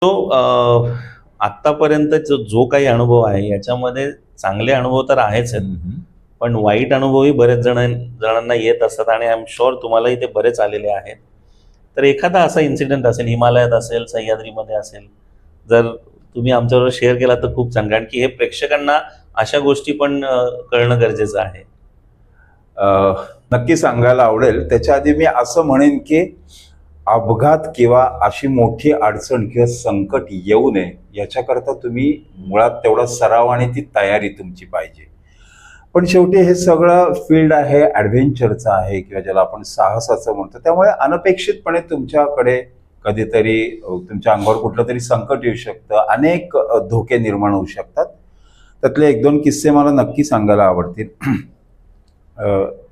तो आत्तापर्यंत जो काही अनुभव आहे याच्यामध्ये चांगले अनुभव तर आहेच आहेत. पण वाईट अनुभवही बरेच जणांना येत असतात आणि आय एम शुअर तुम्हालाही ते बरेच आलेले आहेत. तर एखादा असा इन्सिडेंट असेल, हिमालयात असेल, सह्याद्रीमध्ये असेल, जर तुम्ही आमच्याबरोबर शेअर केला तर खूप चांगलं, कारण की हे प्रेक्षकांना अशा गोष्टी पण कळणं गरजेचं आहे. नक्की सांगायला आवडेल. त्याच्या आधी मी असं म्हणेन की अपघात किंवा अशी मोठी अडचण किंवा संकट येऊ नये याच्याकरता तुम्ही मुळात तेवढा सराव आणि ती तयारी तुमची पाहिजे. पण शेवटी हे सगळं फील्ड आहे, ॲडव्हेंचरचं आहे किंवा ज्याला आपण साहसाचं म्हणतो. त्यामुळे अनपेक्षितपणे तुमच्याकडे कधीतरी तुमच्या अंगावर कुठलं तरी संकट येऊ शकतं, अनेक धोके निर्माण होऊ शकतात. त्यातले एक दोन किस्से मला नक्की सांगायला आवडतील.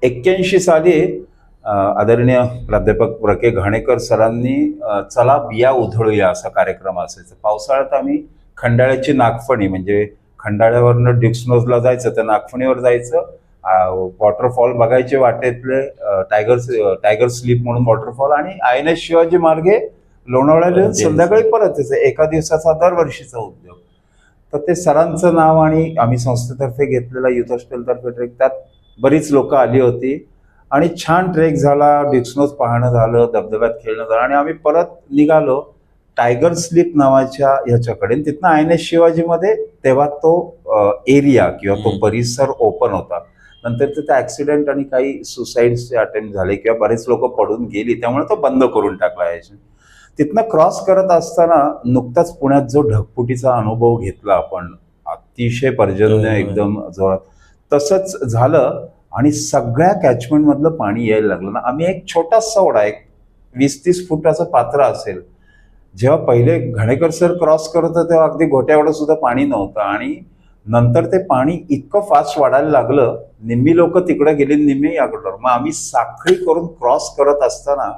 81 साली आदरणीय प्राध्यापक प्र.के. घाणेकर सरांनी चला बिया उधळूया असा कार्यक्रम असायचा. पावसाळ्यात आम्ही खंडाळ्याची नागफणी, म्हणजे खंडाळ्यावरनं डिक्सनोजला जायचं, तर नागफणीवर जायचं, वॉटरफॉल बघायचे, वाटेतले टायगर स्लीप म्हणून वॉटरफॉल, आणि INS शिवाजी मार्गे लोणावळ्याला संध्याकाळी परत यायचं. एका दिवसाचा दरवर्षीचा उद्योग. तर ते सरांचं नाव आणि आम्ही संस्थेतर्फे घेतलेला युथ हॉस्टेलतर्फे ट्रेक, त्यात बरीच लोक आली होती आणि छान ट्रेक झाला, डिक्सनोज पाहणं झालं, धबधब्यात खेळणं झालं, आणि आम्ही परत निघालो टायगर स्लीप नावाच्या ह्याच्याकडे. तिथनं INS शिवाजीमध्ये तेव्हा तो एरिया किंवा तो परिसर ओपन होता. नंतर तिथे ऍक्सिडेंट आणि काही सुसाईडचे अटेम्प्ट झाले किंवा बरेच लोक पडून गेली, त्यामुळे तो बंद करून टाकला यायचे. तिथनं क्रॉस करत असताना नुकताच पुण्यात जो ढगफुटीचा अनुभव घेतला आपण, अतिशय पर्जन्य एकदम जोरात, तसंच झालं आणि सगळ्या कॅचमेंट मधलं पाणी यायला लागलं ना. आम्ही एक छोटासा ओढा, एक 20-30 फुटाचं पात्र असेल, जेव्हा पहिले घाणेकर सर क्रॉस करत होते तेव्हा अगदी घोट्या एवढं सुद्धा पाणी नव्हतं, आणि नंतर ते पाणी इतकं फास्ट वाढायला लागलं, निम्मी लोक तिकडे गेली, निम्मी याकडं. मग आम्ही साखळी करून क्रॉस करत असताना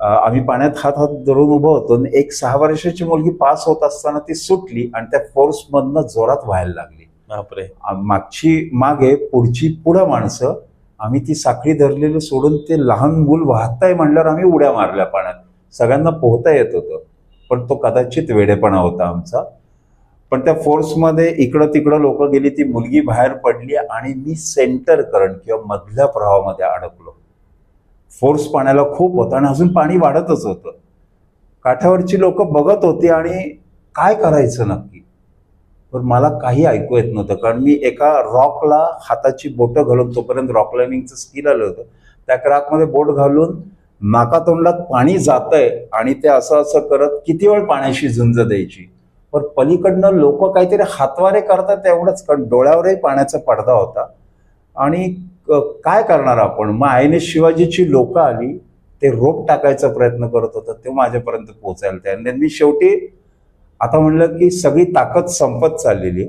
आम्ही पाण्यात हात हात धरून उभं होतो. एक 6 वर्षाची मुलगी पास होत असताना ती सुटली आणि त्या फोर्स मधनं जोरात व्हायला लागली. बापरे. मागची मागे, पुढची पुढं माणसं. आम्ही ती साखळी धरलेली सोडून ते लहान मूल वाहताय म्हणल्यावर आम्ही उड्या मारल्या पाण्यात. सगळ्यांना पोहता येत होतं, पण तो कदाचित वेडेपणा होता आमचा. पण त्या फोर्समध्ये इकडं तिकडं लोक गेली, ती मुलगी बाहेर पडली आणि मी सेंटर करंट किंवा मधल्या प्रवाहामध्ये अडकलो. फोर्स पाण्याला खूप होता आणि अजून पाणी वाढतच होतं. काठावरची लोक बघत होती आणि काय करायचं नक्की, पण मला काही ऐकू येत नव्हतं, कारण मी एका रॉकला हाताची बोटं घालून, तोपर्यंत रॉक क्लाइम्बिंगचं स्किल आलं होतं, त्या क्रॅकमध्ये बोट घालून नाकातोंडात पाणी जातंय आणि ते असं असं करत किती वेळ पाण्याशी झुंज द्यायची. पण पलीकडनं लोक काहीतरी हातवारे करतात एवढंच, कारण डोळ्यावरही पाण्याचा पडदा होता. आणि काय करणार आपण. मग INS शिवाजीची लोक आली, ते रोप टाकायचा प्रयत्न करत होतं, ते माझ्यापर्यंत पोहोचायला तयार. मी शेवटी आता म्हणलं की सगळी ताकद संपत चाललेली,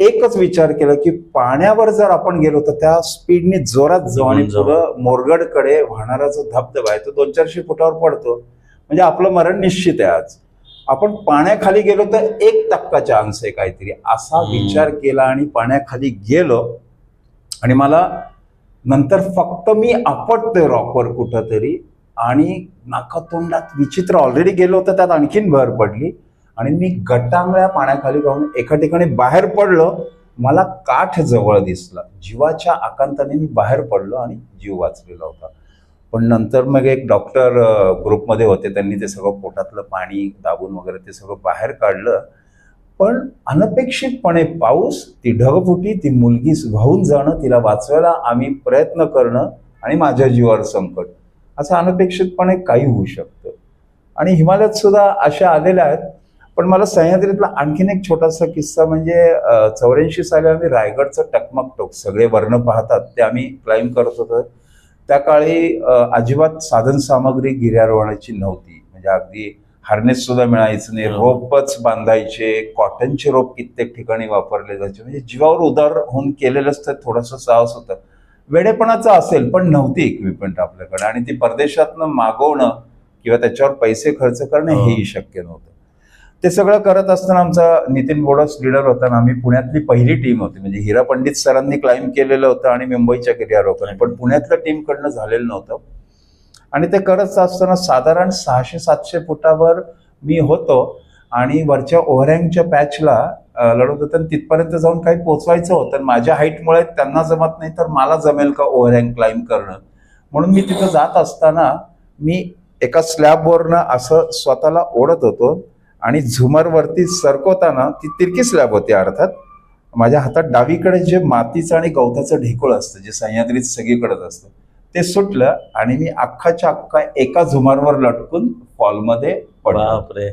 एकच विचार केला की पाण्यावर जर आपण गेलो तर त्या स्पीडने जोरात जाऊ आणि पुढं मोरगडकडे वाहणारा जो धबधबा आहे तो 200-400 फुटावर पडतो, म्हणजे आपलं मरण निश्चित आहे. आज आपण पाण्याखाली गेलो तर 1% चान्स आहे काहीतरी, असा विचार केला आणि पाण्याखाली गेलो. आणि मला नंतर फक्त मी आपटतोय रॉकवर कुठंतरी, आणि नाकातोंडात विचित्र, ऑलरेडी गेलो होतं त्यात आणखीन भर पडली, आणि मी गटांगळ्या पाण्याखाली जाऊन एका ठिकाणी बाहेर पडलो. मला काठ जवळ दिसला, जीवाच्या आकांताने मी बाहेर पडलो आणि जीव वाचलेला होता. पण नंतर मग एक डॉक्टर ग्रुपमध्ये होते, त्यांनी ते सगळं पोटातलं पाणी दाबून वगैरे ते सगळं बाहेर काढलं. पण अनपेक्षितपणे पाऊस, ती ढगफुटी, ती मुलगी वाहून जाणं, तिला वाचवायला आम्ही प्रयत्न करणं, आणि माझ्या जीवावर संकट, असं अनपेक्षितपणे काही होऊ शकतं. आणि हिमालयात सुद्धा अशा आलेल्या आहेत. पण मला सह्याद्रीतला आणखीन एक छोटासा किस्सा, म्हणजे 84 साली आम्ही रायगडचं टकमक टोक, सगळे वर्ण पाहतात, ते आम्ही क्लाइंब करत होतो. त्या काळी अजिबात साधन सामग्री गिर्यारोहणाची नव्हती, म्हणजे अगदी हार्नेस सुद्धा मिळायचं नाही, रोपच बांधायचे, कॉटनचे रोप कित्येक ठिकाणी वापरले जायचे, म्हणजे जीवावर उदार होऊन केलेलंच तर थोडंसं साहस होतं. वेडेपणाचं असेल, पण नव्हती इक्विपमेंट आपल्याकडे, आणि ती परदेशातनं मागवणं किंवा त्याच्यावर पैसे खर्च करणं हेही शक्य नव्हतं. ते सगळं करत असताना आमचा नितीन बोडस लीडर होता ना, आम्ही पुण्यातली पहिली टीम होती, म्हणजे हिरा पंडित सरांनी क्लाइंब केलेलं होतं आणि मुंबईच्या गिर्यारोहकांनी, पण पुण्यातल्या टीम कडनं झालेलं नव्हतं. आणि ते करत असताना साधारण 600-700 फुटावर मी होतो, आणि वरच्या ओव्हरहँगच्या पॅचला लढवत होतं आणि तिथपर्यंत जाऊन काही पोचवायचं होतं. आणि माझ्या हाईटमुळे त्यांना जमत नाही, तर मला जमेल का ओव्हरहँग क्लाइंब करणं. म्हणून मी तिथं जात असताना मी एका स्लॅबवरनं असं स्वतःला ओढत होतो आणि झुमरवरती सरकवताना, ती तिरकी स्लॅब होती अर्थात, माझ्या हातात डावीकडे जे मातीचं आणि गवताचं ढेकूळ असतं, जे सह्याद्रीत सगळीकडेच असतं, ते सुटलं आणि मी अख्खाच्या अख्खा एका झुमरवर लटकून फॉलमध्ये पडलो. बापरे.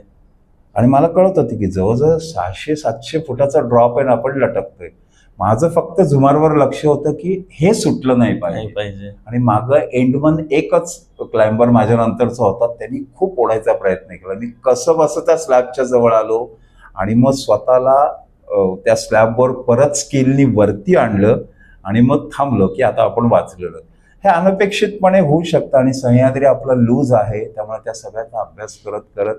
आणि मला कळत होती की जवळजवळ 600-700 फुटाचा ड्रॉप आहे ना, आपण लटकतोय. माझं फक्त झुमरवर लक्ष होतं की हे सुटलं नाही नाही पाहिजे. पाहिजे. आणि मागं एंडमन एकच क्लाइंबर माझ्या नंतरचा होता, त्यांनी खूप ओढायचा प्रयत्न केला. मी कसं बसं त्या स्लॅबच्या जवळ आलो आणि मग स्वतःला त्या स्लॅबवर परत स्किलनी वरती आणलं आणि मग थांबलो की आता आपण वाचलेलो. हे अनपेक्षितपणे होऊ शकतं आणि सह्याद्री आपला लूज आहे, त्यामुळे त्या सगळ्याचा अभ्यास करत करत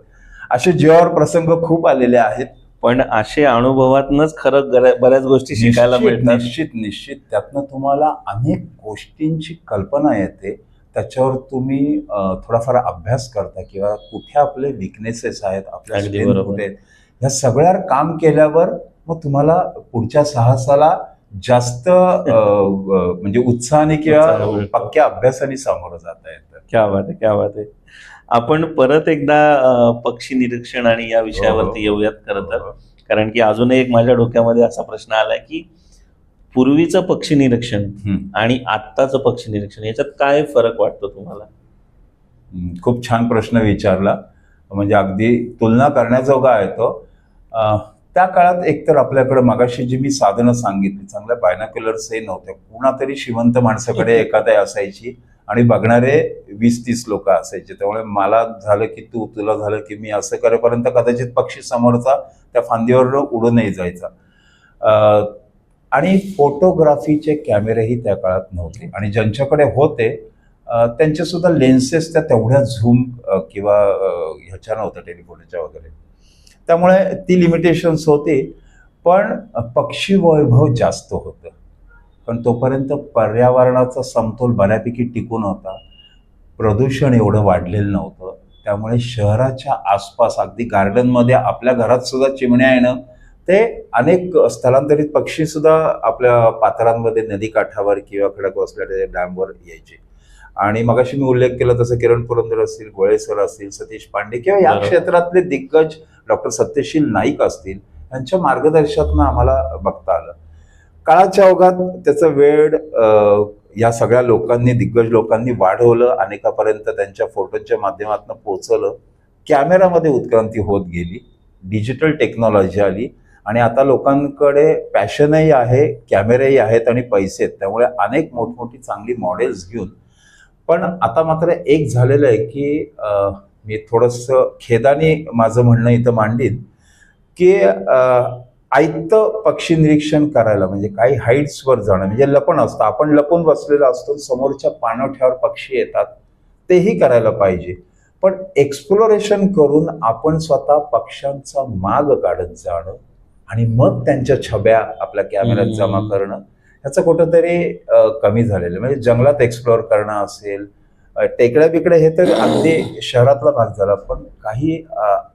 असे जीवावर प्रसंग खूप आलेले आहेत. पण असे अनुभवातनच खरं बऱ्याच गोष्टी शिकायला निश्चित मिळतात. निश्चित निश्चित त्यातनं तुम्हाला अनेक गोष्टींची कल्पना येते. त्याच्यावर तुम्ही थोडाफार अभ्यास करता किंवा कुठे आपले विकनेसेस आहेत, आपल्या अगदी strength बरोबर. कुठे आहेत, ह्या सगळ्यावर काम केल्यावर मग तुम्हाला पुढच्या साहसाला जास्त म्हणजे उत्साहाने उत्साह किंवा मिळतो. पक्क्या अभ्यासाने सामोरं जाता येतं. क्या बात आहे, क्या बात आहे. आपण परत एकदा पक्षी निरीक्षण आणि या विषयावरती येऊयात खरं तर. कारण की अजून एक माझ्या डोक्यामध्ये असा प्रश्न आलाय की पूर्वीचं पक्षी निरीक्षण आणि आत्ताचं पक्षी निरीक्षण याच्यात काय फरक वाटतो तुम्हाला? खूप छान प्रश्न विचारला. म्हणजे अगदी तुलना करण्याजोगा आहे तो. त्या काळात एकतर आपल्याकडे मगाशी जी मी साधनं सांगितली, चांगल्या बायनाक्युलर्सही नव्हत्या. कुणातरी श्रीमंत माणसाकडे एखाद्या असायची आणि बघणारे 20-30 लोक असायचे. त्यामुळे मला झालं की तुला झालं की मी, असं करेपर्यंत कदाचित पक्षी समोरचा त्या फांदीवर उडूनही जायचा. आणि फोटोग्राफीचे कॅमेरेही त्या काळात नव्हते आणि ज्यांच्याकडे होते त्यांचे सुद्धा लेन्सेस त्या तेवढ्या झूम किंवा ह्याच्या नव्हत्या, टेलिफोनच्या वगैरे. त्यामुळे ती लिमिटेशन्स होती. पण पक्षी वैभव जास्त होतं. पण तोपर्यंत पर्यावरणाचा समतोल बऱ्यापैकी टिकून होता. प्रदूषण एवढं वाढलेलं नव्हतं. त्यामुळे शहराच्या आसपास अगदी गार्डनमध्ये आपल्या घरात सुद्धा चिमण्या येणं, ते अनेक स्थलांतरित पक्षी सुद्धा आपल्या पात्रांमध्ये नदीकाठावर किंवा खडक वसलेल्या डॅमवर यायचे. आणि मगाशी मी उल्लेख केला तसं किरण पुरंदर असतील, गोळे सर असतील, सतीश पांडे किंवा या क्षेत्रातले दिग्गज डॉक्टर सत्यशील नाईक असतील, यांच्या मार्गदर्शनातून आम्हाला बघता आलं. काळाच्या ओघात त्याचं वेळ या सगळ्या लोकांनी, दिग्गज लोकांनी वाढवलं, अनेकापर्यंत त्यांच्या फोटोच्या माध्यमातून पोहोचवलं. कॅमेरामध्ये उत्क्रांती होत गेली, डिजिटल टेक्नॉलॉजी आली आणि आता लोकांकडे पॅशनही आहे, कॅमेरेही आहेत आणि पैसे आहेत. त्यामुळे अनेक मोठमोठी चांगली मॉडेल्स घेऊन. पण आता मात्र एक झालेलं आहे की मी थोडंसं खेदाने माझं म्हणणं इथं मांडीन की आयतं पक्षी निरीक्षण करायला, म्हणजे काही हाईट्सवर जाणं, म्हणजे लपण असतं, आपण लपून बसलेलं असतो, समोरच्या पाणवठ्यावर पक्षी येतात, तेही करायला पाहिजे. पण एक्सप्लोरेशन करून आपण स्वतः पक्ष्यांचा माग काढत जाणं आणि मग त्यांच्या छब्या आपल्या कॅमेऱ्यात जमा करणं, ह्याचं कुठंतरी कमी झालेलं. म्हणजे जंगलात एक्सप्लोअर करणं असेल, टेकड्या बिकड्या, हे तर अगदी शहरातला भाग झाला. पण काही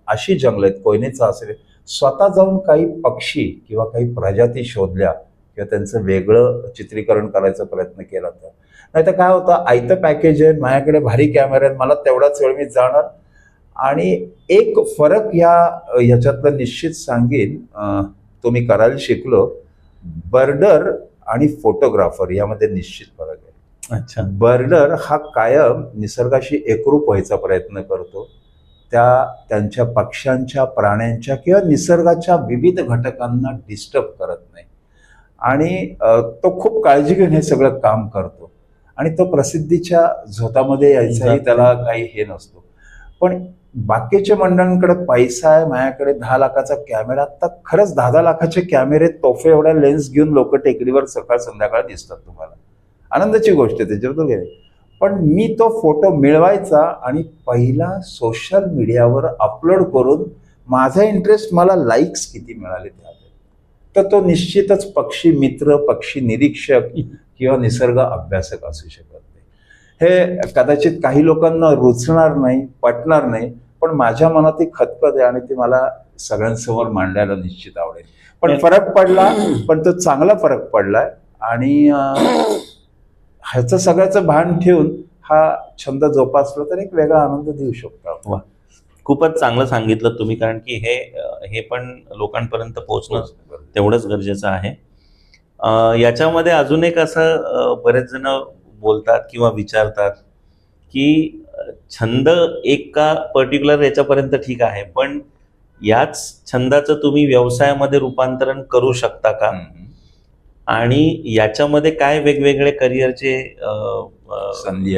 अशी जंगल आहेत, कोयनेचं असेल, स्वतः जाऊन काही पक्षी किंवा काही प्रजाती शोधल्या किंवा त्यांचं वेगळं चित्रीकरण करायचा प्रयत्न केला तर. नाही तर काय होतं, आयतं पॅकेज आहे, माझ्याकडे भारी कॅमेरा आहे, मला तेवढाच वेळ मी जाणार. आणि एक फरक ह्याच्यातलं निश्चित सांगेन, तो मी करायला शिकलो. बर्डर आणि फोटोग्राफर यामध्ये निश्चित फरक आहे. अच्छा. बर्डर हा कायम निसर्गाशी एकरूप व्हायचा प्रयत्न करतो. त्यांच्या पक्ष्यांच्या, प्राण्यांच्या किंवा निसर्गाच्या विविध घटकांना डिस्टर्ब करत नाही. आणि तो खूप काळजी घेऊन हे सगळं काम करतो. आणि तो प्रसिद्धीच्या झोतामध्ये यायचाही त्याला काही हे नसतो. पण बाकीच्या मंडळांकडे पैसा आहे, माझ्याकडे 10 लाखाचा कॅमेरा, तर खरंच 10 लाखाचे कॅमेरे, तोफे एवढ्या लेन्स घेऊन लोक टेकडीवर सकाळ संध्याकाळ दिसतात तुम्हाला. आनंदाची गोष्ट आहे त्याच्याबद्दल गेले. पण मी तो फोटो मिळवायचा आणि पहिला सोशल मीडियावर अपलोड करून माझा इंटरेस्ट, मला लाईक्स किती मिळाले त्यात, तर तो निश्चितच पक्षी मित्र, पक्षी निरीक्षक किंवा निसर्ग अभ्यासक असू शकत नाही. हे कदाचित काही लोकांना रुचणार नाही, पटणार नाही, पण माझ्या मनात ती खतखत आहे आणि ती मला सगळ्यांसमोर मांडायला निश्चित आवडेल. पण फरक पडला, पण तो चांगला फरक पडलाय आणि ह्याचं सगळ्याचं भान ठेवून हा छंद जोपासला तर एक वेगळा आनंद देऊ शकतो आपण. वा, खूपच चांगलं सांगितलं तुम्ही, कारण की हे पण लोकांपर्यंत पोहोचणं तेवढंच गरजेचं आहे. याच्यामध्ये अजून एक असं बरेच जण बोलतात किंवा विचारतात की छंद एका पर्टिक्युलर याच्यापर्यंत ठीक आहे, पण याच छंदाचं तुम्ही व्यवसायामध्ये रूपांतरण करू शकता का, आणि याच्यामध्ये काय वेगवेगळे करिअरचे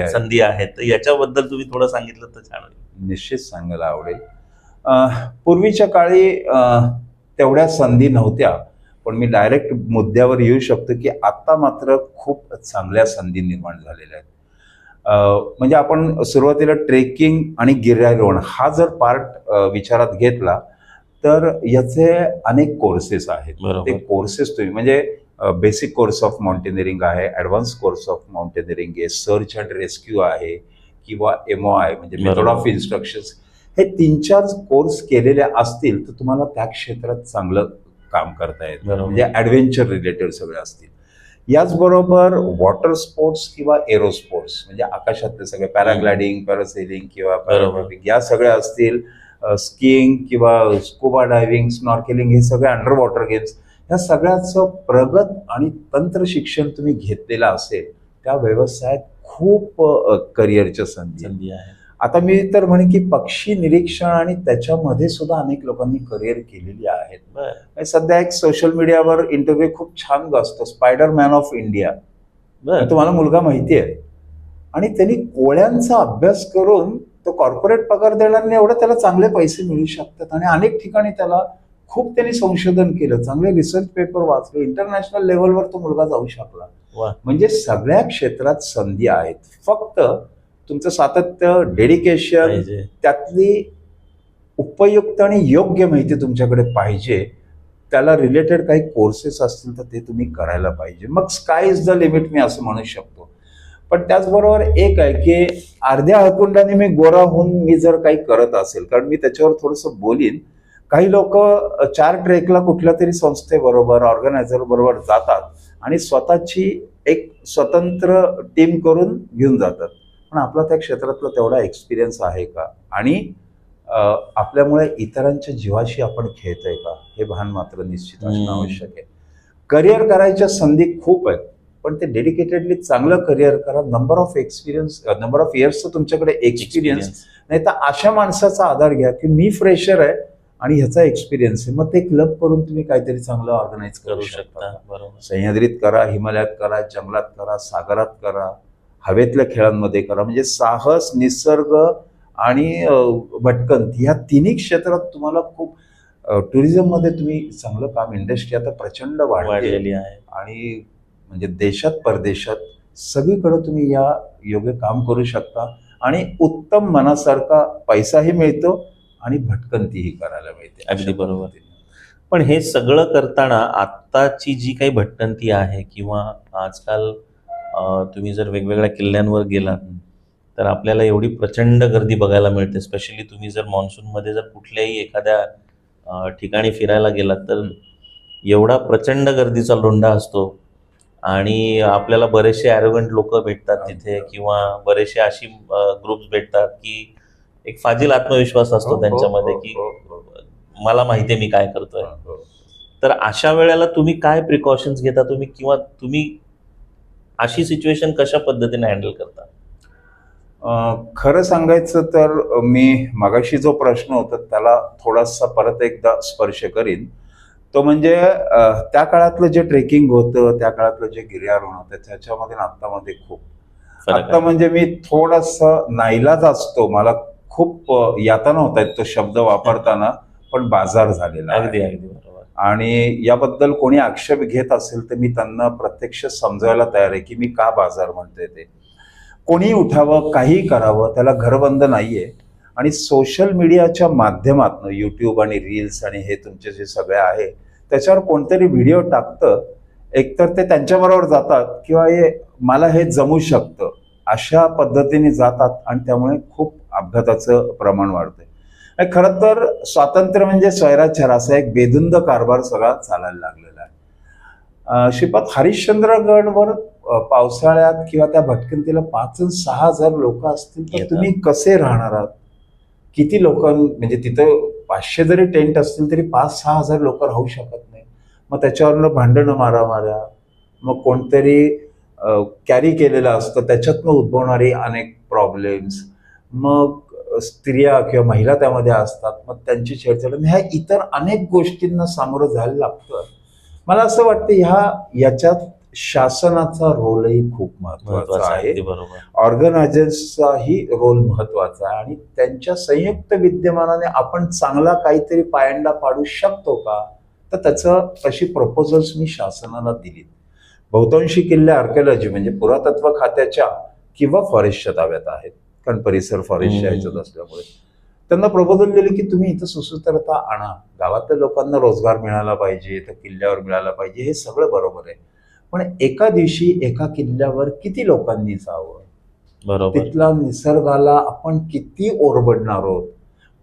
संधी आहेत, तर याच्याबद्दल तुम्ही थोडं सांगितलं तर छान होईल. निश्चित सांगायला आवडेल. पूर्वीच्या काळी तेवढ्या संधी नव्हत्या, पण मी डायरेक्ट मुद्द्यावर येऊ शकतो की आता मात्र खूप चांगल्या संधी निर्माण झालेल्या आहेत. म्हणजे आपण सुरुवातीला ट्रेकिंग आणि गिर्यारोहण हा जर पार्ट विचारात घेतला तर याचे अनेक कोर्सेस आहेत. ते कोर्सेस तुम्ही म्हणजे बेसिक कोर्स ऑफ माउंटेनिअरिंग आहे, ॲडव्हान्स कोर्स ऑफ माउंटेनिअरिंग आहे, सर्च अँड रेस्क्यू आहे किंवा MOI म्हणजे मेथड ऑफ इन्स्ट्रक्शन्स, हे 3-4 कोर्स केलेले असतील तर तुम्हाला त्या क्षेत्रात चांगलं काम करता येतं. म्हणजे ॲडव्हेंचर रिलेटेड सगळे असतील. याचबरोबर वॉटर स्पोर्ट्स किंवा एरो स्पोर्ट्स म्हणजे आकाशातले सगळे पॅराग्लायडिंग, पॅरासेलिंग किंवा पॅराग्लायडिंग या सगळ्या असतील, स्कीइंग किंवा स्कुबा डायव्हिंग, स्नॉर्केलिंग, हे सगळे अंडर वॉटर गेम्स, या सगळ्याचं प्रगत आणि तंत्र शिक्षण तुम्ही घेतलेलं असेल त्या व्यवसायात खूप करिअरच्या संधी आहे. आता मी तर म्हणेन की पक्षी निरीक्षण आणि त्याच्यामध्ये सुद्धा अनेक लोकांनी करिअर केलेली आहेत. सध्या एक सोशल मीडियावर इंटरव्ह्यू खूप छान असतो, स्पायडरमॅन ऑफ इंडिया, तुम्हाला मुलगा माहिती आहे, आणि त्यांनी कोळ्यांचा अभ्यास करून तो कॉर्पोरेट पगार देणार नाही एवढं त्याला चांगले पैसे मिळू शकतात. आणि अनेक ठिकाणी त्याला खूप त्यांनी संशोधन केलं, चांगले रिसर्च पेपर वाचले, इंटरनॅशनल लेवलवर तो मुलगा जाऊ शकला. म्हणजे सगळ्या क्षेत्रात संधी आहेत, फक्त तुमचं सातत्य, डेडिकेशन, त्यातली उपयुक्त आणि योग्य माहिती तुमच्याकडे पाहिजे. त्याला रिलेटेड काही कोर्सेस असतील तर ते तुम्ही करायला पाहिजे. मग स्काय इज द लिमिट मी असं म्हणू शकतो. पण त्याचबरोबर एक आहे की अर्ध्या हळकुंडाने मी गोरा होऊन मी जर काही करत असेल, कारण मी त्याच्यावर थोडंसं बोलीन, काही लोक 4 ट्रेकला कुठल्या तरी संस्थेबरोबर, ऑर्गनायझर बरोबर जातात आणि स्वतःची एक स्वतंत्र टीम करून घेऊन जातात. पण आपला त्या क्षेत्रातला तेवढा एक्सपिरियन्स आहे का, आणि आपल्यामुळे इतरांच्या जीवाशी आपण खेळतोय का, हे भान मात्र निश्चित असणं आवश्यक आहे. करिअर करायच्या संधी खूप आहेत, पण ते डेडिकेटेडली चांगलं करिअर करा. नंबर ऑफ इयर्सचं तुमच्याकडे एक्सपिरियन्स नाही तर अशा माणसाचा आधार घ्या की मी फ्रेशर आहे आणि ह्याचा एक्सपिरियन्स आहे, मग ते क्लब करून तुम्ही काहीतरी चांगलं ऑर्गनाईज करू शकता. सह्याद्रीत करा, हिमालयात करा, जंगलात करा, सागरात करा, हवेतल्या खेळांमध्ये करा. म्हणजे साहस, निसर्ग आणि भटकंती, ह्या तिन्ही क्षेत्रात तुम्हाला खूप टुरिझम मध्ये तुम्ही चांगलं काम, इंडस्ट्री आता प्रचंड वाढलेली आहे आणि म्हणजे देशात परदेशात सगळीकडे तुम्ही या योग्य काम करू शकता आणि उत्तम मनासारखा पैसाही मिळतो आणि भटकंतीही करायला मिळते. अगदी बरोबर. पण हे सगळं करताना आत्ताची जी काही भटकंती आहे किंवा आजकाल तुम्ही जर वेगवेगळ्या किल्ल्यांवर गेलात तर आपल्याला एवढी प्रचंड गर्दी बघायला मिळते. स्पेशली तुम्ही जर मान्सूनमध्ये जर कुठल्याही एखाद्या ठिकाणी फिरायला गेलात तर एवढा प्रचंड गर्दीचा लोंढा असतो आणि आपल्याला बरेचसे ॲरोगंट लोक भेटतात तिथे, किंवा बरेचसे अशी ग्रुप्स भेटतात की एक फाजील आत्मविश्वास असतो त्यांच्यामध्ये की मला माहिती आहे मी काय करतोय. तर अशा वेळेला तुम्ही काय प्रिकॉशन्स घेता तुम्ही, किंवा तुम्ही अशी सिच्युएशन कशा पद्धतीने हँडल करता? खरं सांगायचं तर मी मगाशी जो प्रश्न होता त्याला थोडासा परत एकदा स्पर्श करीन. तो म्हणजे त्या काळातलं जे ट्रेकिंग होतं, त्या काळातलं जे गिर्यारोहण होतं, त्याच्यामध्ये आत्तामध्ये खूप आता म्हणजे मी थोडासा नाईलाज असतो, मला खूप यातना होत आहेत तो शब्द वापरताना, पण बाजार झालेला. अगदी अगदी बरोबर. आणि याबद्दल कोणी आक्षेप घेत असेल तर मी त्यांना प्रत्यक्ष समजायला तयार आहे की मी का बाजार म्हणतोय. ते कोणी उठावं, काही करावं, त्याला घरबंद नाहीये. आणि सोशल मीडियाच्या माध्यमातून युट्यूब आणि रील्स आणि हे तुमचे जे सगळे आहे त्याच्यावर कोणतरी व्हिडिओ टाकतं, एकतर ते त्यांच्याबरोबर जातात किंवा मला हे जमू शकतं अशा पद्धतीने जातात आणि त्यामुळे खूप अपघाताचं प्रमाण वाढतंय. आणि खरं तर स्वातंत्र्य म्हणजे स्वैराचार असा एक बेधुंद कारभार सगळा चालायला लागलेला आहे. श्रीपाद हरिश्चंद्रगडवर पावसाळ्यात किंवा त्या भटकंतीला 5 आणि 6 हजार लोक असतील तर येतात. तुम्ही कसे राहणार आहात? किती लोक, म्हणजे तिथं 500 जरी टेंट असतील तरी 5-6 हजार लोक राहू शकत नाही. मग त्याच्यावरनं भांडणं मारामाऱ्या, मग कोणतरी कॅरी केलेलं असतं त्याच्यातनं उद्भवणारी अनेक प्रॉब्लेम्स, मग स्त्रिया किंवा महिला त्यामध्ये असतात, मग त्यांची छेडछाड, ह्या इतर अनेक गोष्टींना सामोरं जायला लागतं. मला असं वाटतं याच्यात शासनाचा रोलही खूप महत्वाचा आहे. अगदी बरोबर. ऑर्गनायझर्सचाही रोल महत्वाचा आहे आणि त्यांच्या संयुक्त विद्यमानाने आपण चांगला काहीतरी पायंडा पाडू शकतो का, तर त्याचं तशी प्रपोजल्स मी शासनाला दिलीत. बहुतांशी किल्ले आर्किओलॉजी म्हणजे पुरातत्व खात्याच्या किंवा फॉरेस्टच्या ताब्यात आहेत, कारण परिसर फॉरेस्टच्या ह्याच्यात असल्यामुळे त्यांना प्रपोजल दिले की तुम्ही इथं सुसूत्रता आणा, गावातल्या लोकांना रोजगार मिळाला पाहिजे, तर किल्ल्यावर मिळाला पाहिजे, हे सगळं बरोबर आहे. पण एका दिवशी एका किल्ल्यावर किती लोकांनी जावं, बरोबर. तिथला निसर्गाला आपण किती ओरबडणार आहोत?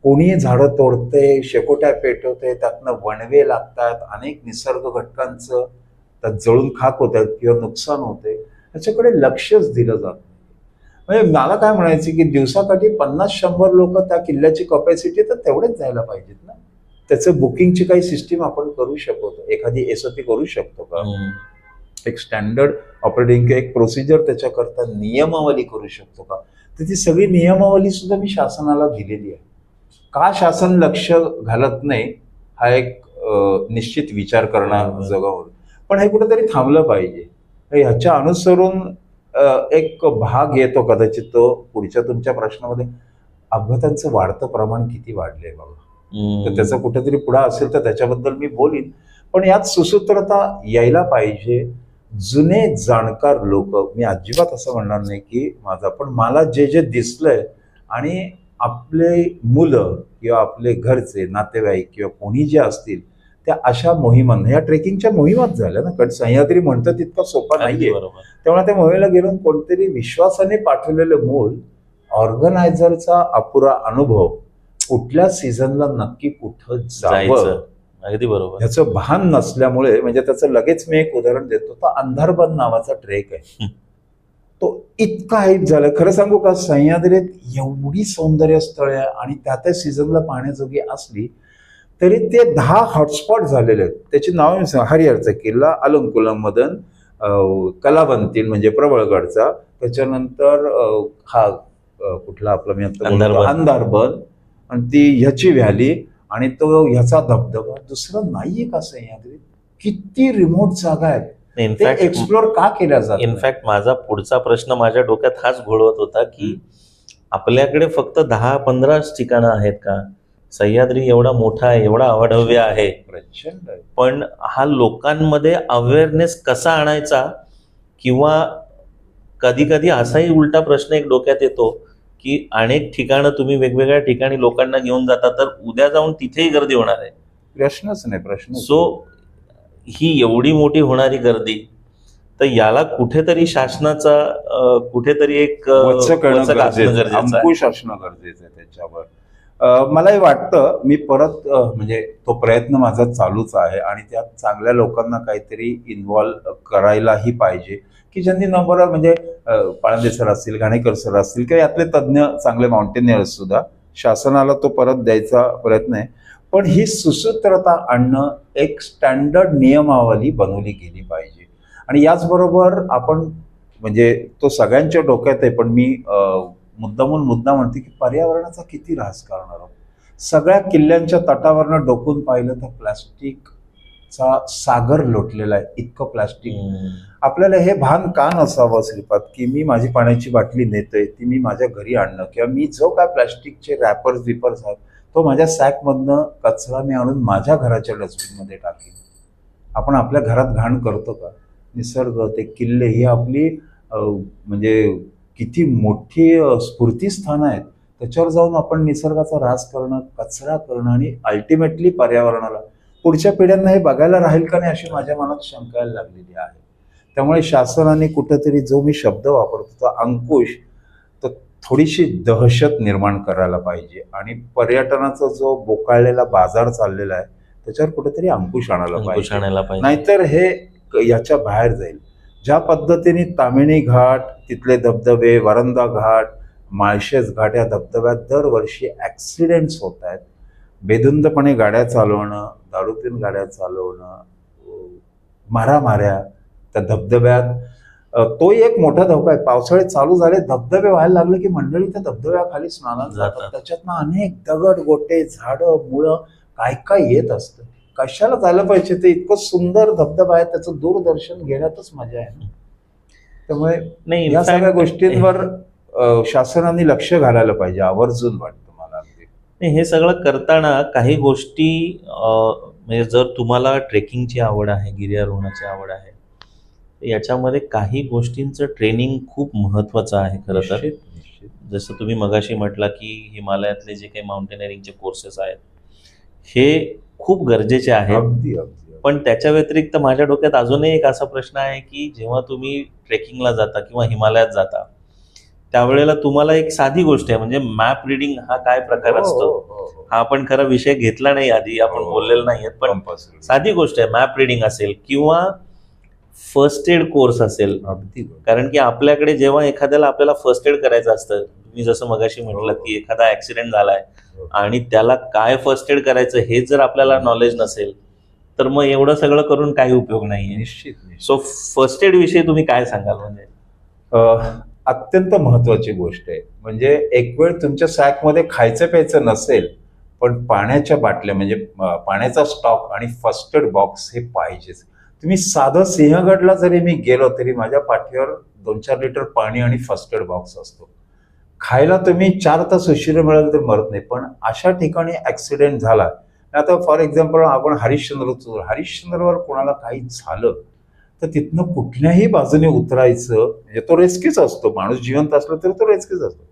कोणी झाडं तोडते, शेकोट्या पेटवते, त्यातनं वणवे लागतात, अनेक निसर्ग घटकांचं त्यात जळून खाक होतात किंवा नुकसान होते, याच्याकडे लक्षच दिलं जात नाही. म्हणजे मला काय म्हणायचं की दिवसाकाठी 50-100 लोक त्या किल्ल्याची कपॅसिटी तर तेवढेच जायला पाहिजेत ना. त्याचं बुकिंगची काही सिस्टीम आपण करू शकतो, एखादी SOP करू शकतो का, एक स्टँडर्ड ऑपरेटिंग एक प्रोसिजर त्याच्याकरता नियमावली करू शकतो का? तर ती सगळी नियमावली सुद्धा मी शासनाला दिलेली आहे. का शासन लक्ष घालत नाही हा एक निश्चित विचार करणं जगावर, पण हे कुठेतरी थांबलं पाहिजे. ह्याच्या अनुसरून एक भाग येतो कदाचित तो पुढच्या तुमच्या प्रश्नामध्ये, अपघातांचं वाढतं प्रमाण किती वाढलंय बाबा, तर त्याचा कुठेतरी पुढा असेल तर त्याच्याबद्दल मी बोलीन. पण यात सुसूत्रता यायला पाहिजे. जुने जाणकार लोक, मी अजिबात असं म्हणणार नाही की माझा, पण मला जे जे दिसलंय आणि आपले मुलं किंवा आपले घरचे नातेवाईक किंवा कोणी जे असतील त्या अशा मोहिमांना, या ट्रेकिंगच्या मोहिमाच झाल्या ना, कारण सह्याद्री म्हणतं तितका सोपा नाहीये. त्यामुळे त्या मोहिमेला गेलो कोणतरी विश्वासाने पाठवलेलं मूल, ऑर्गनायझरचा अपुरा अनुभव, कुठल्या सीझनला नक्की कुठं जायचं अगदी बरोबर, ह्याचं भान नसल्यामुळे, म्हणजे त्याचं लगेच मी एक उदाहरण देतो, तो अंधारबन नावाचा ट्रेक आहे, तो इतका हाईप झाला. खरं सांगू का, सह्याद्रीत एवढी सौंदर्य स्थळे आणि त्या सीझनला पाहण्याजोगी असली तरी ते 10 हॉटस्पॉट झालेले आहेत. त्याची नाव हरिहरचा किल्ला, अलंकुलम मदन, कलावंतीन म्हणजे प्रबळगडचा, त्याच्यानंतर हा कुठला आपला मी आता अंधारबन, आणि ती ह्याची व्हॅली आणि तो ह्याचा धबधबा. दुसरं नाहीये का सह्याद्रीत? किती रिमोट जागा आहेत, इनफॅक्ट एक्सप्लोर का केल्या जातात? इनफॅक्ट माझा पुढचा प्रश्न माझ्या डोक्यात हाच घोळवत होता की आपल्याकडे फक्त 10-15 ठिकाणं आहेत का? सह्याद्री एवढा मोठा आहे, एवढा अवाढव्य आहे, प्रचंड आहे, पण हा लोकांमध्ये अवेअरनेस कसा आणायचा? किंवा कधी कधी असाही उलटा प्रश्न एक डोक्यात येतो की अनेक ठिकाणं तुम्ही वेगवेगळ्या ठिकाणी लोकांना घेऊन जाता, तर उद्या जाऊन तिथेही गर्दी होणार आहे. प्रश्नच नाही, प्रश्न. सो ही एवढी मोठी होणारी गर्दी, तर याला कुठेतरी शासनाचा कुठेतरी एक अंकुश असणं गरजेचं आहे त्याच्यावर. मलाही वाटतं, मी परत म्हणजे तो प्रयत्न माझा चालूच आहे आणि त्यात चांगल्या लोकांना काहीतरी इन्व्हॉल्व करायलाही पाहिजे की ज्यांनी नंबर, म्हणजे पाळंदे सर असतील, घाणेकर सर असतील किंवा यातले तज्ज्ञ चांगले माउंटेनियर्स सुद्धा, शासनाला तो परत द्यायचा प्रयत्न आहे. पण ही सुसूत्रता आणणं, एक स्टँडर्ड नियमावली बनवली गेली पाहिजे. आणि याचबरोबर आपण, म्हणजे तो सगळ्यांच्या डोक्यात आहे, पण मी मुद्दा म्हणते की पर्यावरणाचा किती ऱ्हास करणार आहोत. सगळ्या किल्ल्यांच्या तटावरनं डोकून पाहिलं तर प्लास्टिकचा सागर लोटलेला आहे, इतकं प्लास्टिक. आपल्याला हे भान का नसावं श्रीपाद, की मी माझी पाण्याची बाटली नेतोय, ती मी माझ्या घरी आणणं, किंवा मी जो काय प्लास्टिकचे रॅपर्स विपर्स आहेत तो माझ्या सॅकमधनं कचरा मी आणून माझ्या घराच्या डस्टबिनमध्ये टाकेन. आपण आपल्या घरात घाण करतो का? निसर्ग, ते किल्ले ही आपली म्हणजे किती मोठी स्फूर्तीस्थानं आहेत, त्याच्यावर जाऊन आपण निसर्गाचा ऱ्हास करणं, कचरा करणं आणि अल्टिमेटली पर्यावरणाला, पुढच्या पिढ्यांना हे बघायला राहील का नाही अशी माझ्या मनात शंका यायला लागलेली आहे. त्यामुळे शासनाने कुठंतरी, जो मी शब्द वापरतो तो अंकुश, तर थोडीशी दहशत निर्माण करायला पाहिजे आणि पर्यटनाचा जो बोकाळलेला बाजार चाललेला आहे त्याच्यावर कुठेतरी अंकुश आणायला अंकुश पाहिजे. आणायला पाहिजे. नाहीतर हे याच्या बाहेर जाईल. ज्या पद्धतीने तामिणी घाट, तिथले धबधबे, वरंदा घाट, माळशेज घाट या धबधब्यात दरवर्षी ॲक्सिडेंट्स होत आहेत. बेधुंदपणे गाड्या चालवणं, दारू पिऊन गाड्या चालवणं, मारामाऱ्या त्या धबधब्यात, तोही एक मोठा धोका आहे. पावसाळे चालू झाले, धबधबे व्हायला लागले की मंडळी त्या धबधब्याखाली स्नानाला जातात. जातात. त्याच्यातनं अनेक दगड, गोटे, झाडं, मुळं काय काय येत असतं. कशाला जायला पाहिजे? ते इतकं सुंदर धबधबा आहे, त्याचं दूरदर्शन घेण्यातच मजा आहे ना. त्यामुळे नाही, या in fact, सगळ्या गोष्टींवर शासनाने लक्ष घालायला पाहिजे, आवर्जून वाटतं मला अगदी. नाही, हे सगळं करताना काही गोष्टी म्हणजे जर तुम्हाला ट्रेकिंगची आवड आहे, गिर्यारोहणाची आवड आहे, तर याच्यामध्ये काही गोष्टींचं ट्रेनिंग खूप महत्त्वाचं आहे खरं तर. निश्चित, निश्चित. जसं तुम्ही मगाशी म्हटला की हिमालयातले जे काही माउंटेनिअरिंगचे कोर्सेस आहेत हे खूप गरजेचे आहेत. अगदी अगदी. पण त्याच्या व्यतिरिक्त माझ्या डोक्यात अजूनही एक असा प्रश्न आहे की जेव्हा तुम्ही ट्रेकिंगला जाता किंवा हिमालयात जाता त्यावेळेला तुम्हाला एक साधी गोष्ट आहे म्हणजे मॅप रिडिंग हा काय प्रकार असतो हा आपण खरा विषय घेतला नाही आधी, आपण बोललेलो नाहीये, पण साधी गोष्ट आहे मॅप रिडिंग असेल किंवा फर्स्ट एड कोर्स असेल. अगदी. कारण की आपल्याकडे जेव्हा एखाद्याला आपल्याला फर्स्ट एड करायचं असतं, तुम्ही जसं मगाशी म्हटलं की एखादा ऍक्सिडेंट झालाय आणि त्याला काय फर्स्ट एड करायचं हे जर आपल्याला नॉलेज नसेल तर मग एवढं सगळं करून काही उपयोग नाहीये. निश्चित. सो फर्स्ट एड विषयी तुम्ही काय सांगाल? म्हणजे अत्यंत महत्वाची गोष्ट आहे. म्हणजे एक वेळ तुमच्या सॅकमध्ये खायचं प्यायचं नसेल पण पाण्याच्या बाटल्या म्हणजे पाण्याचा स्टॉक आणि फर्स्ट एड बॉक्स हे पाहिजेच. तुम्ही साधं सिंहगडला जरी मी गेलो तरी माझ्या पाठीवर 2-4 लिटर पाणी आणि फर्स्ट एड बॉक्स असतो. खायला तुम्ही 4 तास उशिरा मिळाल तर मरत नाही, पण अशा ठिकाणी ऍक्सिडेंट झाला. आता फॉर एक्झाम्पल आपण हरिश्चंद्रवर कोणाला काही झालं तर तिथनं कुठल्याही बाजूने उतरायचं म्हणजे तो रेस्क्यूच असतो. माणूस जिवंत असला तरी तो रेस्क्यूच असतो.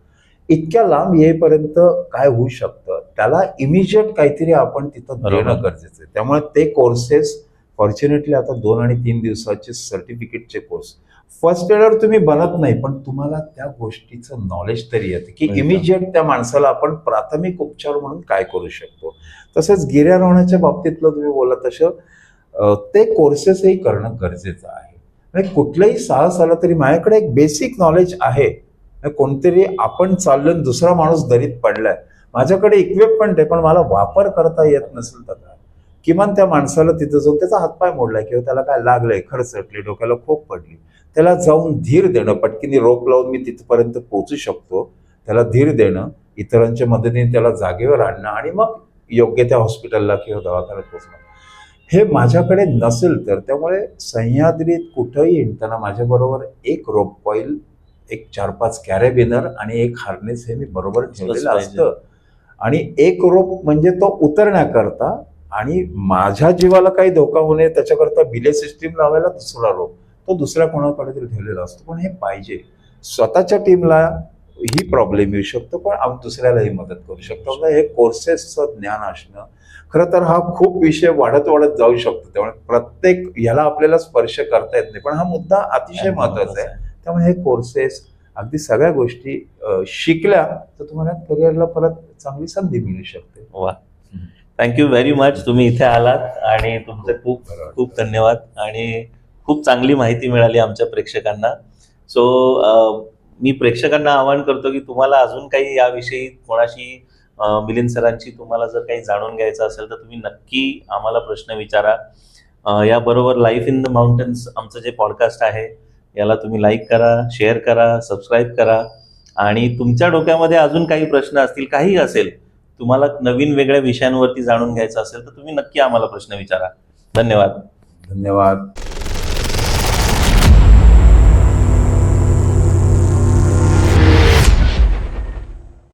इतक्या लांब येईपर्यंत काय होऊ शकतं त्याला इमिजिएट काहीतरी आपण तिथं देणं गरजेचं आहे. त्यामुळे ते कोर्सेस फॉर्च्युनेटली आता 2 आणि 3 दिवसाचे सर्टिफिकेटचे कोर्स. फर्स्ट एडर तुम्ही बनत नाही पण तुम्हाला त्या गोष्टीचं नॉलेज तरी येते की इमिजिएट त्या माणसाला आपण प्राथमिक उपचार म्हणून काय करू शकतो. तसंच गिर्यारोहणाच्या बाबतीतलं तुम्ही बोला तसं ते कोर्सेसही करणं गरजेचं आहे. म्हणजे कुठलंही साहस आलं तरी माझ्याकडे एक बेसिक नॉलेज आहे. कोणतरी आपण चाललो दुसरा माणूस दरीत पडलाय, माझ्याकडे इक्विपमेंट आहे पण मला वापर करता येत नसेल तर काय, किमान त्या माणसाला तिथं जाऊन त्याचा हातपाय मोडलाय किंवा त्याला काय लागलंय, खरचटली, डोक्याला खोप पडली, त्याला जाऊन धीर देणं, पटकीने रोप लावून मी तिथपर्यंत पोहोचू शकतो, त्याला धीर देणं, इतरांच्या मदतीने त्याला जागेवर आणणं आणि मग योग्य त्या हॉस्पिटलला किंवा दवाखान्यात पोहोचणं, हे माझ्याकडे नसेल तर. त्यामुळे सह्याद्रीत कुठंही हिंडताना माझ्याबरोबर एक रोप कॉईल, एक 4-5 कॅरेबिनर आणि एक हार्नेस हे मी बरोबर ठेवलेलं असतं. आणि एक रोप म्हणजे तो उतरण्याकरता आणि माझ्या जीवाला काही धोका होऊ नये त्याच्याकरता बिले सिस्टीम लावायला दुसरा रोप, तो दुसऱ्या कोणाकडे तरी ठेवलेला असतो. पण हे पाहिजे. स्वतःच्या टीमला ही प्रॉब्लेम येऊ शकतो पण दुसऱ्यालाही मदत करू शकतो. हे कोर्सेसचं ज्ञान असणं, खरं तर हा खूप विषय वाढत जाऊ शकतो. त्यामुळे प्रत्येक याला आपल्याला स्पर्श करता येत नाही, पण हा मुद्दा अतिशय महत्वाचा आहे. त्यामुळे हे कोर्सेस अगदी सगळ्या गोष्टी शिकल्या तर तुम्हाला करिअरला परत चांगली संधी मिळू शकते. वा, थँक्यू व्हेरी मच. तुम्ही इथे आलात आणि तुमचे खूप खूप धन्यवाद आणि खूप चांगली माहिती मिळाली आमच्या प्रेक्षकांना. सो मी प्रेक्षकांना आवाहन करतो की तुम्हाला अजून काही याविषयी कोणाशी मिलिंद सरांची तुम्हाला जर काही जाणून घ्यायचं असेल तर तुम्ही नक्की आम्हाला प्रश्न विचारा. याबरोबर लाईफ इन द माउंटन्स आमचं जे पॉडकास्ट आहे याला तुम्ही लाईक करा, शेअर करा, सबस्क्राईब करा आणि तुमच्या डोक्यामध्ये अजून काही प्रश्न असतील, काही असेल, तुम्हाला नवीन वेगळ्या विषयांवरती जाणून घ्यायचं असेल तर तुम्ही नक्की आम्हाला प्रश्न विचारा. धन्यवाद. धन्यवाद.